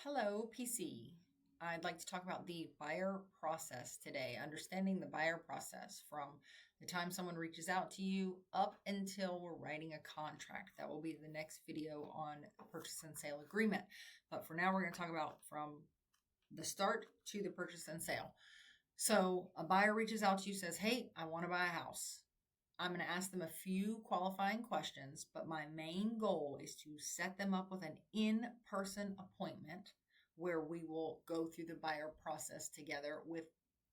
Hello, PC. I'd like to talk about the buyer process today, understanding the buyer process from the time someone reaches out to you up until we're writing a contract. That will be the next video on a purchase and sale agreement. But for now, we're going to talk about from the start to the purchase and sale. So a buyer reaches out to you, says, hey, I want to buy a house. I'm going to ask them a few qualifying questions, but my main goal is to set them up with an in-person appointment where we will go through the buyer process together with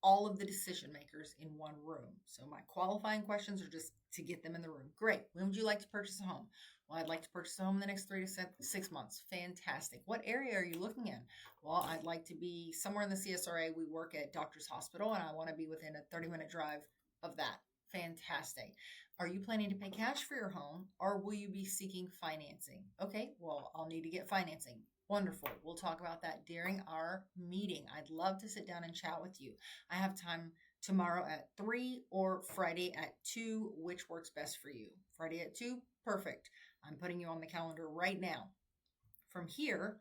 all of the decision makers in one room. So my qualifying questions are just to get them in the room. Great. When would you like to purchase a home? Well, I'd like to purchase a home in the next 3 to 6 months. Fantastic. What area are you looking in? Well, I'd like to be somewhere in the CSRA. We work at Doctor's Hospital, and I want to be within a 30-minute drive of that. Fantastic. Are you planning to pay cash for your home, or will you be seeking financing? Okay, well, I'll need to get financing. Wonderful. We'll talk about that during our meeting. I'd love to sit down and chat with you. I have time tomorrow at 3 or Friday at 2. Which works best for you? Friday at 2? Perfect. I'm putting you on the calendar right now. From here,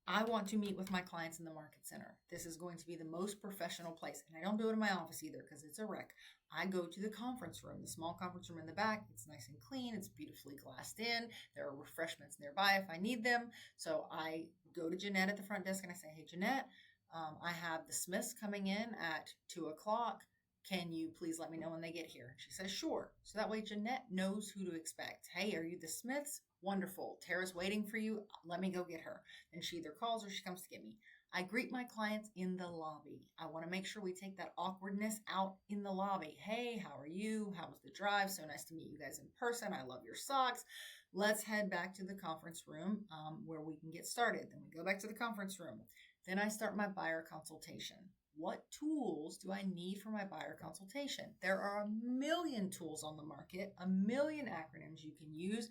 I want to meet with my clients in the market center. This is going to be the most professional place. And I don't do it in my office either because it's a wreck. I go to the conference room, the small conference room in the back. It's nice and clean. It's beautifully glassed in. There are refreshments nearby if I need them. So I go to Jeanette at the front desk and I say, hey, Jeanette, I have the Smiths coming in at 2 o'clock. Can you please let me know when they get here? She says, sure. So that way Jeanette knows who to expect. Hey, are you the Smiths? Wonderful. Tara's waiting for you. Let me go get her. And she either calls or she comes to get me. I greet my clients in the lobby. I want to make sure we take that awkwardness out in the lobby. Hey, how are you? How was the drive? So nice to meet you guys in person. I love your socks. Let's head back to the conference room where we can get started. Then we go back to the conference room. Then I start my buyer consultation. What tools do I need for my buyer consultation? There are a million tools on the market, a million acronyms you can use.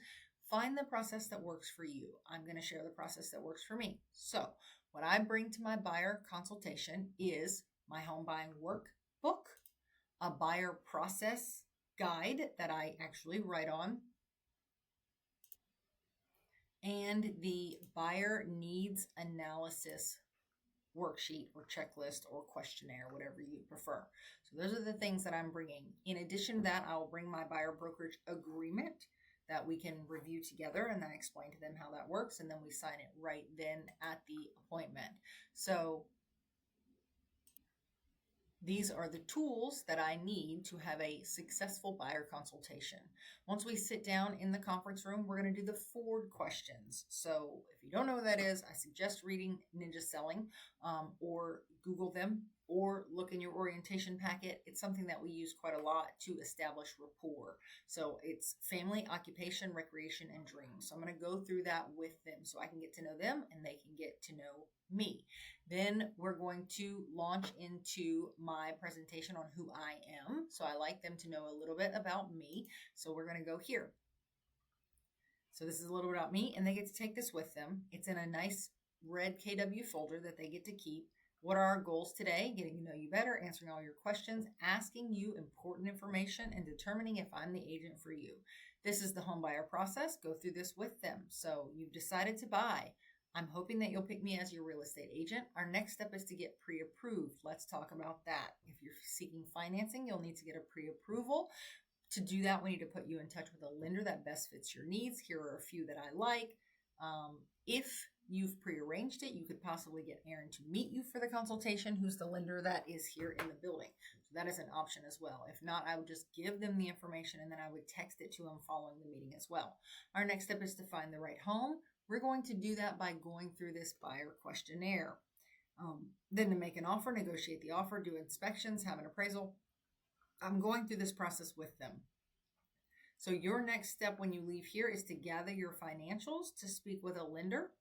Find the process that works for you. I'm going to share the process that works for me. So what I bring to my buyer consultation is my home buying workbook, a buyer process guide that I actually write on, and the buyer needs analysis worksheet or checklist or questionnaire, whatever you prefer. So those are the things that I'm bringing. In addition to that, I will bring my buyer brokerage agreement that we can review together and then explain to them how that works. And then we sign it right then at the appointment. So these are the tools that I need to have a successful buyer consultation. Once we sit down in the conference room, we're going to do the Ford questions. So if you don't know what that is, I suggest reading Ninja Selling or Google them or look in your orientation packet. It's something that we use quite a lot to establish rapport. So it's family, occupation, recreation, and dreams. So I'm going to go through that with them so I can get to know them and they can get to know me. Then we're going to launch into my presentation on who I am. So I like them to know a little bit about me. So we're going to go here. So this is a little bit about me, and they get to take this with them. It's in a nice red KW folder that they get to keep. What are our goals today? Getting to know you better, answering all your questions, asking you important information, and determining if I'm the agent for you. This is the home buyer process. Go through this with them. So you've decided to buy. I'm hoping that you'll pick me as your real estate agent. Our next step is to get pre-approved. Let's talk about that. If you're seeking financing, you'll need to get a pre-approval. To do that, we need to put you in touch with a lender that best fits your needs. Here are a few that I like. If you've prearranged it, you could possibly get Aaron to meet you for the consultation, who's the lender that is here in the building. So that is an option as well. If not, I would just give them the information and then I would text it to them following the meeting as well. Our next step is to find the right home. We're going to do that by going through this buyer questionnaire. Then to make an offer, negotiate the offer, do inspections, have an appraisal. I'm going through this process with them. So your next step when you leave here is to gather your financials to speak with a lender.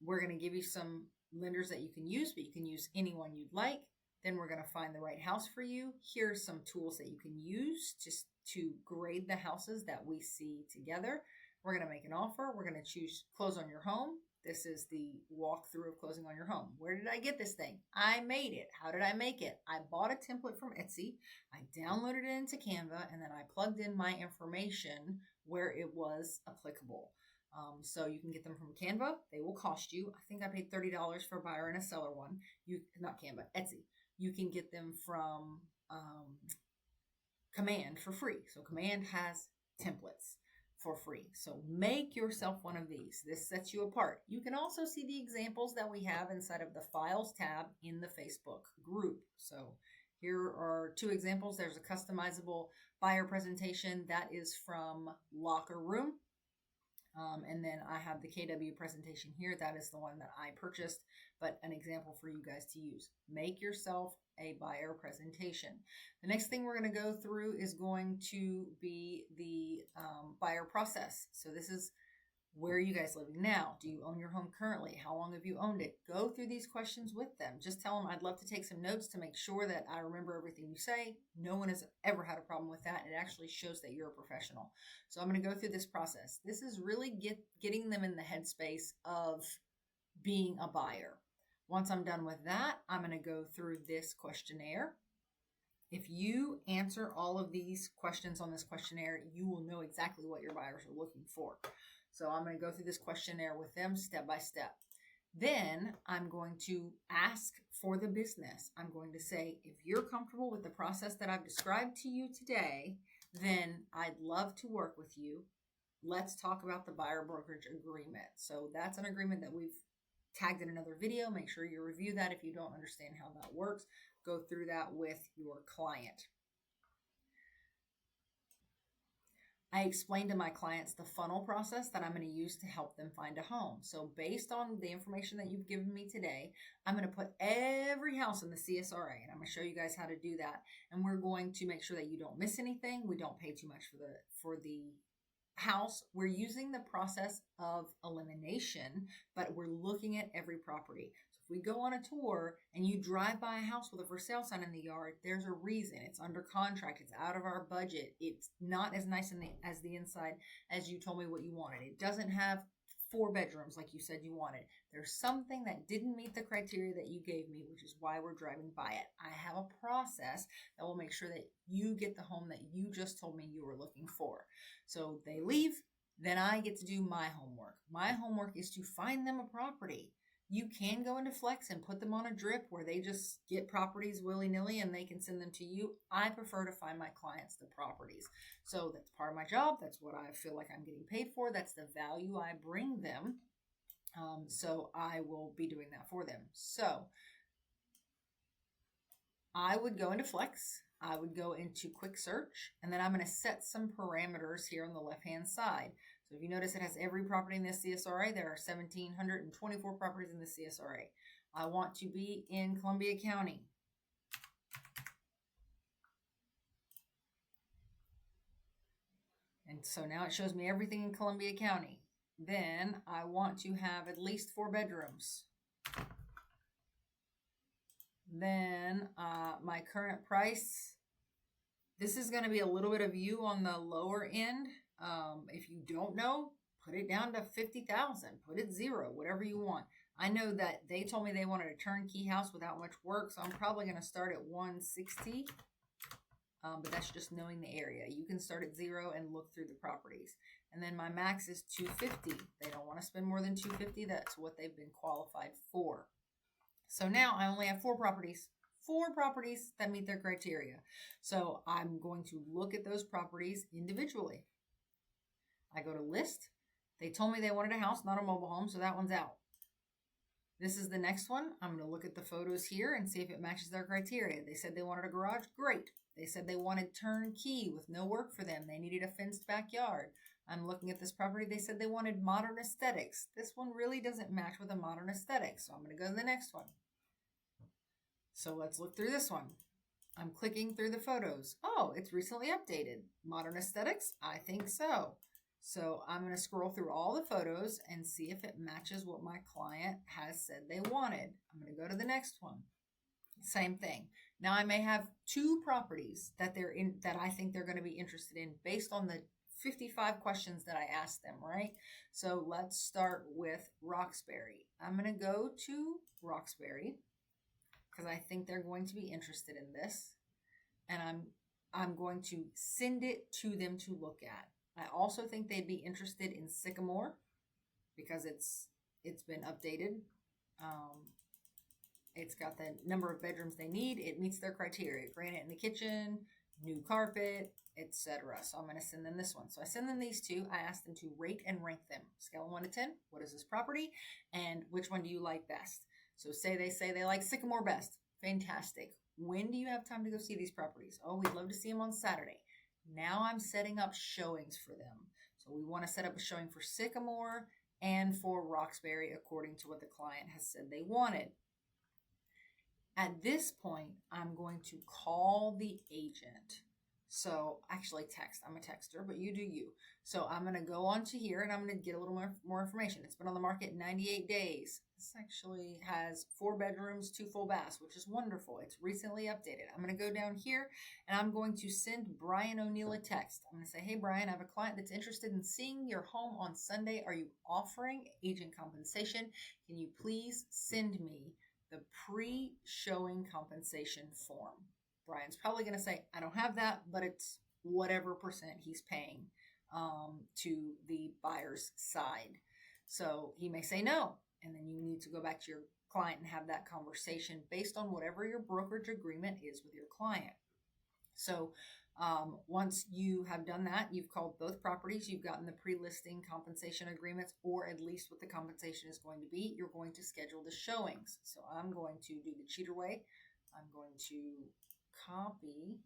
We're going to give you some lenders that you can use, but you can use anyone you'd like. Then we're going to find the right house for you. Here's some tools that you can use just to grade the houses that we see together. We're going to make an offer. We're going to choose close on your home. This is the walkthrough of closing on your home. Where did I get this thing? I made it. How did I make it? I bought a template from Etsy. I downloaded it into Canva, and then I plugged in my information where it was applicable. So you can get them from Canva. They will cost you. I think I paid $30 for a buyer and a seller one. Not Canva, Etsy. You can get them from Command for free. So Command has templates for free. So make yourself one of these. This sets you apart. You can also see the examples that we have inside of the Files tab in the Facebook group. So here are 2 examples. There's a customizable buyer presentation that is from Locker Room. And then I have the KW presentation here. That is the one that I purchased, but an example for you guys to use. Make yourself a buyer presentation. The next thing we're going to go through is going to be the buyer process. So this is, where are you guys living now? Do you own your home currently? How long have you owned it? Go through these questions with them. Just tell them, I'd love to take some notes to make sure that I remember everything you say. No one has ever had a problem with that. It actually shows that you're a professional. So I'm going to go through this process. This is really getting them in the headspace of being a buyer. Once I'm done with that, I'm going to go through this questionnaire. If you answer all of these questions on this questionnaire, you will know exactly what your buyers are looking for. So I'm going to go through this questionnaire with them step by step. Then I'm going to ask for the business. I'm going to say, if you're comfortable with the process that I've described to you today, then I'd love to work with you. Let's talk about the buyer brokerage agreement. So that's an agreement that we've tagged in another video. Make sure you review that if you don't understand how that works. Go through that with your client. I explained to my clients the funnel process that I'm going to use to help them find a home. So based on the information that you've given me today, I'm going to put every house in the CSRA, and I'm going to show you guys how to do that. And we're going to make sure that you don't miss anything. We don't pay too much for the house. We're using the process of elimination, but we're looking at every property. So if we go on a tour and you drive by a house with a for sale sign in the yard, there's a reason. It's under contract. It's out of our budget. It's not as nice as the inside as you told me what you wanted. It doesn't have 4 bedrooms like you said you wanted. There's something that didn't meet the criteria that you gave me, which is why we're driving by it. I have a process that will make sure that you get the home that you just told me you were looking for. So they leave, then I get to do my homework. My homework is to find them a property. You can go into Flex and put them on a drip where they just get properties willy-nilly and they can send them to you. I prefer to find my clients the properties. So that's part of my job. That's what I feel like I'm getting paid for. That's the value I bring them. So I will be doing that for them. So I would go into Flex. I would go into quick search, and then I'm going to set some parameters here on the left-hand side. So if you notice, it has every property in this CSRA. There are 1,724 properties in the CSRA. I want to be in Columbia County. And so now it shows me everything in Columbia County. Then I want to have at least 4 bedrooms. Then my current price, this is going to be a little bit of you on the lower end. If you don't know, put it down to 50,000, put it 0, whatever you want. I know that they told me they wanted a turnkey house without much work, so I'm probably going to start at 160. But that's just knowing the area. You can start at 0 and look through the properties. And then my max is 250. They don't want to spend more than 250. That's what they've been qualified for. So now I only have 4 properties. 4 properties that meet their criteria. So I'm going to look at those properties individually. I go to list. They told me they wanted a house, not a mobile home, so that one's out. This is the next one. I'm going to look at the photos here and see if it matches their criteria. They said they wanted a garage. Great. They said they wanted turnkey with no work for them. They needed a fenced backyard. I'm looking at this property. They said they wanted modern aesthetics. This one really doesn't match with a modern aesthetic, so I'm going to go to the next one. So let's look through this one. I'm clicking through the photos. Oh, it's recently updated. Modern aesthetics? I think so. So I'm going to scroll through all the photos and see if it matches what my client has said they wanted. I'm going to go to the next one. Same thing. Now I may have 2 properties that I think they're going to be interested in based on the 55 questions that I asked them, right? So let's start with Roxbury. I'm going to go to Roxbury because I think they're going to be interested in this. And I'm going to send it to them to look at. I also think they'd be interested in Sycamore. because it's been updated. It's got the number of bedrooms they need. It meets their criteria. Granite in the kitchen, new carpet, etc. So I'm going to send them this one. So I send them these two. I ask them to rate and rank them. Scale of 1 to 10. What is this property? And which one do you like best? So say they like Sycamore best. Fantastic. When do you have time to go see these properties? Oh, we'd love to see them on Saturday. Now I'm setting up showings for them. So we want to set up a showing for Sycamore and for Roxbury according to what the client has said they wanted. At this point, I'm going to call the agent. So actually text. I'm a texter, but you do you. So I'm going to go onto here and I'm going to get a little more information. It's been on the market 98 days. This actually has 4 bedrooms, 2 full baths, which is wonderful. It's recently updated. I'm going to go down here and I'm going to send Brian O'Neill a text. I'm going to say, hey, Brian, I have a client that's interested in seeing your home on Sunday. Are you offering agent compensation? Can you please send me the pre-showing compensation form? Brian's probably going to say, I don't have that, but it's whatever percent he's paying to the buyer's side. So he may say no, and then you need to go back to your client and have that conversation based on whatever your brokerage agreement is with your client. So once you have done that, you've called both properties, you've gotten the pre-listing compensation agreements, or at least what the compensation is going to be, you're going to schedule the showings. So I'm going to do the cheater way. I'm going to copy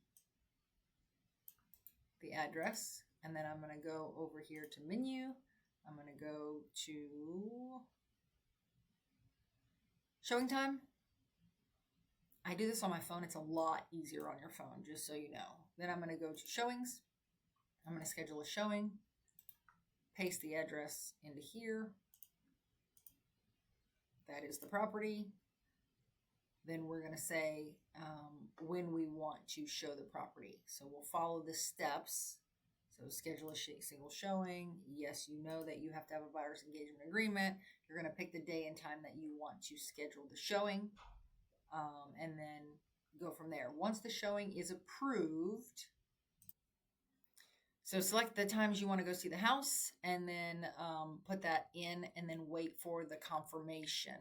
the address, and then I'm going to go over here to menu. I'm going to go to showing time. I do this on my phone. It's a lot easier on your phone, just so you know. Then I'm going to go to showings. I'm going to schedule a showing, paste the address into here. That is the property. Then we're going to say when we want to show the property. So we'll follow the steps. So schedule a single showing. Yes, you know that you have to have a buyer's engagement agreement. You're going to pick the day and time that you want to schedule the showing, and then go from there. Once the showing is approved, so select the times you want to go see the house, and then put that in, and then wait for the confirmation.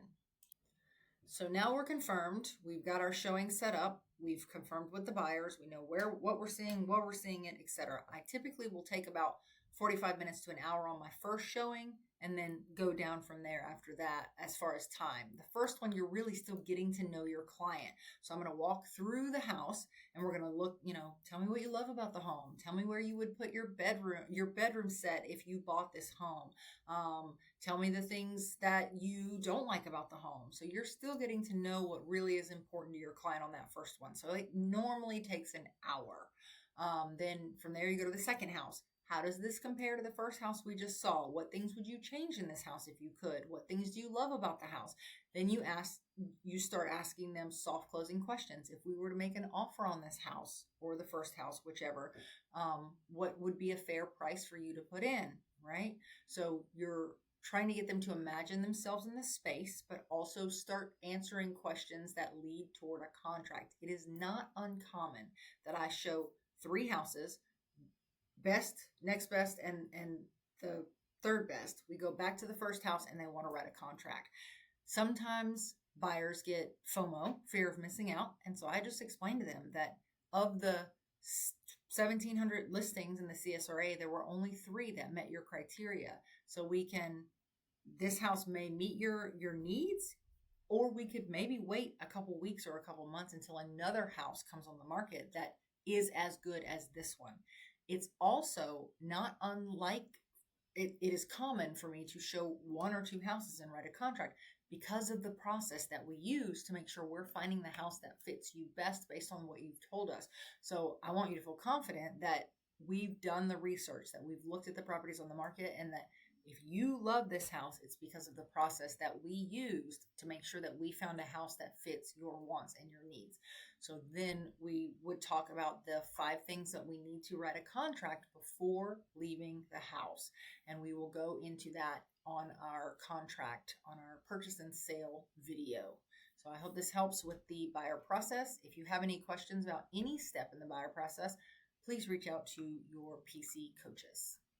So now we're confirmed. We've got our showing set up. We've confirmed with the buyers. We know what we're seeing it, etc. I typically will take about 45 minutes to an hour on my first showing, and then go down from there after that as far as time. The first one, you're really still getting to know your client. So I'm going to walk through the house, and we're going to look, tell me what you love about the home. Tell me where you would put your bedroom set if you bought this home. Tell me the things that you don't like about the home. So you're still getting to know what really is important to your client on that first one. So it normally takes an hour. Then from there, you go to the second house. How does this compare to the first house we just saw? What things would you change in this house if you could? What things do you love about the house? Then you start asking them soft closing questions. If we were to make an offer on this house or the first house, whichever, what would be a fair price for you to put in, right? So you're trying to get them to imagine themselves in the space, but also start answering questions that lead toward a contract. It is not uncommon that I show 3 houses, best, next best, and the third best. We go back to the first house and they want to write a contract. Sometimes buyers get FOMO, fear of missing out. And so I just explained to them that of the 1,700 listings in the CSRA, there were only 3 that met your criteria. So this house may meet your needs, or we could maybe wait a couple weeks or a couple months until another house comes on the market that is as good as this one. It's also not unlike, it is common for me to show 1 or 2 houses and write a contract because of the process that we use to make sure we're finding the house that fits you best based on what you've told us. So I want you to feel confident that we've done the research, that we've looked at the properties on the market, and that if you love this house, it's because of the process that we used to make sure that we found a house that fits your wants and your needs. So then we would talk about the 5 things that we need to write a contract before leaving the house. And we will go into that on our contract, on our purchase and sale video. So I hope this helps with the buyer process. If you have any questions about any step in the buyer process, please reach out to your PC coaches.